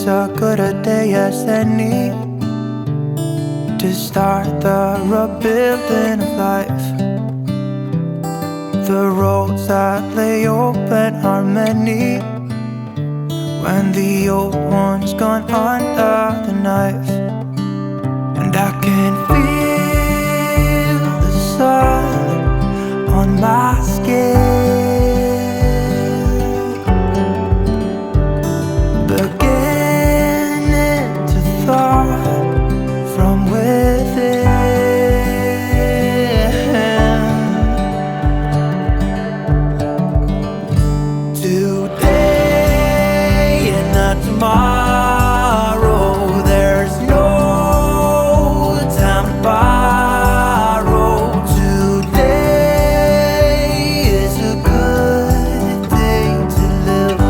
as good a day as any to start the rebuilding of life. The roads that lay open are many when the old one's gone under the knife. And I can feel the sun on my skin, beginning to thaw from within. Today and not tomorrow, there's no time to borrow. Today is a good day to live.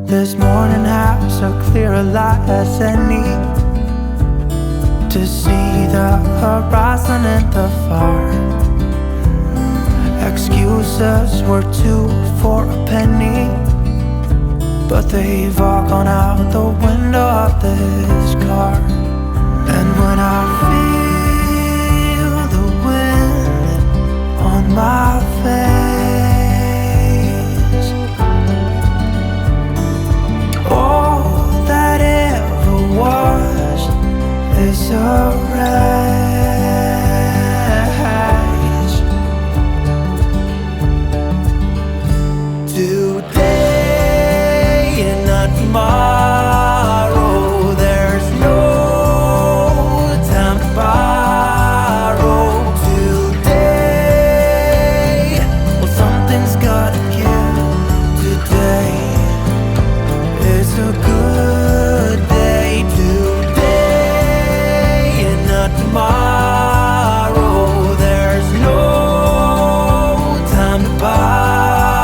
This morning has a clear light as any to see the horizon in the far. Excuses were two for a penny, but they've all gone out the window of this car. And when I feel the wind on my face, all that ever was is a wreck. Today and not tomorrow, there's no time to borrow. Today, well, something's gotta give. Today is a good day. Today and not tomorrow, there's no time to borrow.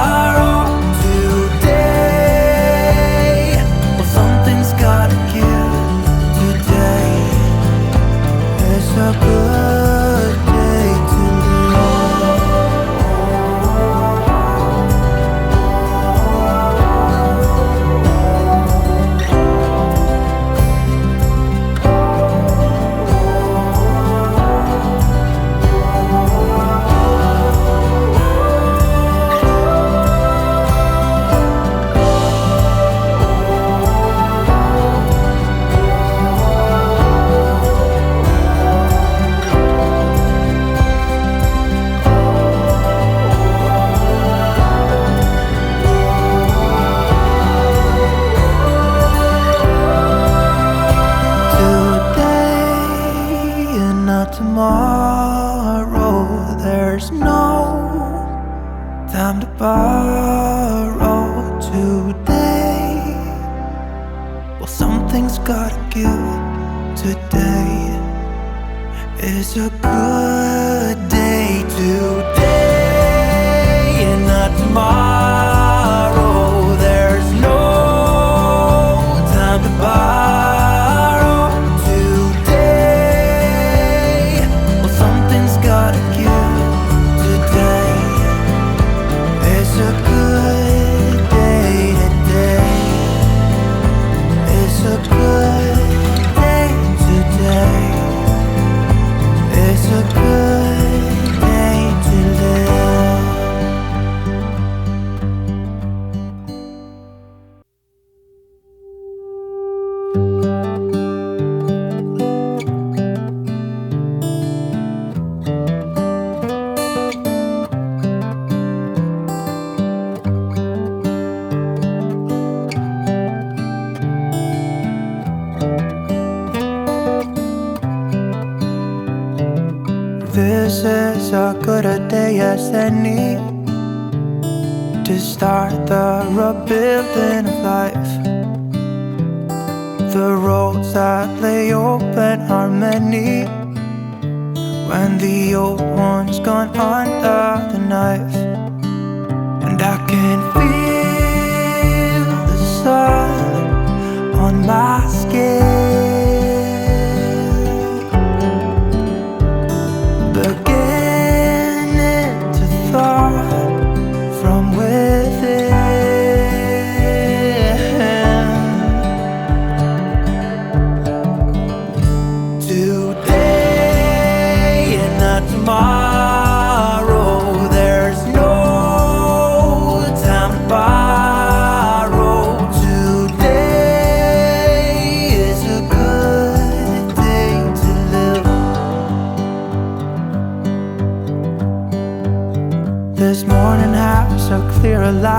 A good day to tomorrow, there's no time to borrow. Today, well, something's gotta give. Today is a good day. Today and not tomorrow, there's no time to borrow. Gotta give. Today is a good day. Today is a good day. Today is a good day to live. This is as good a day as any to start the rebuilding of life. The roads that lay open are many when the old one's gone under the knife. And I can feel the sun on my skin, beginning to thaw from within.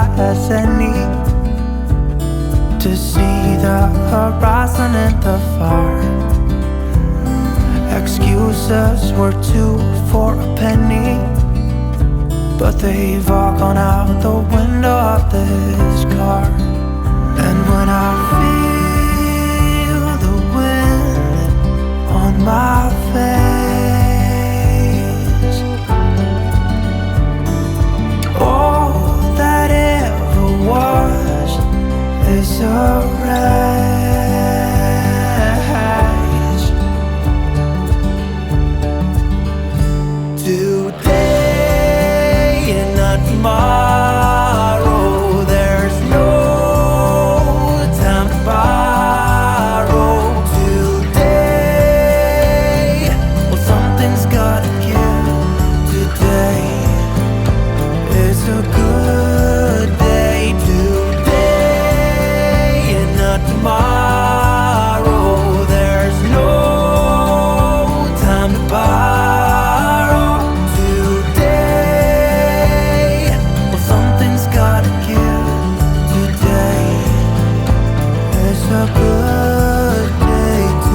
dry as any, to see the horizon in the far. Excuses were two for a penny, but they've all gone out the window of this car. And when I feel the wind on my face, all that ever was is a race. Today and not tomorrow, there's no time to borrow. Today, well, something's gotta give. Today is a good day. Today and not tomorrow, there's no time to borrow. Today, well, something's gotta give. Today is a good day to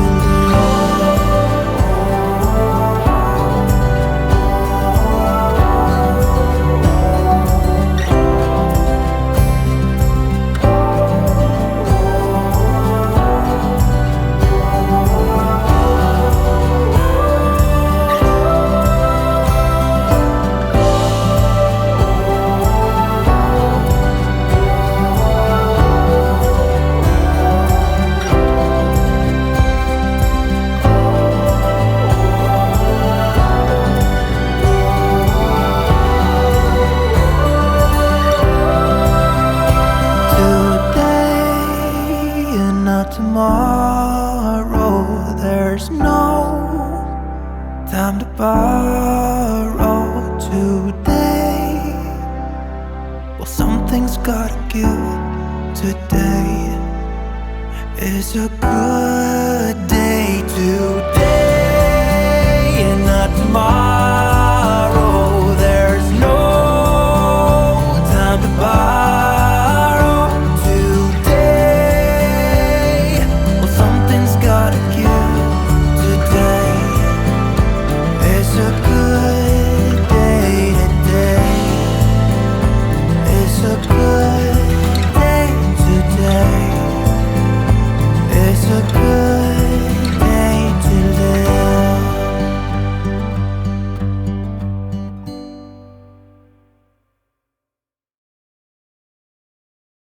tomorrow, there's no time to borrow. Today, well, something's gotta give. Today is a good day. Today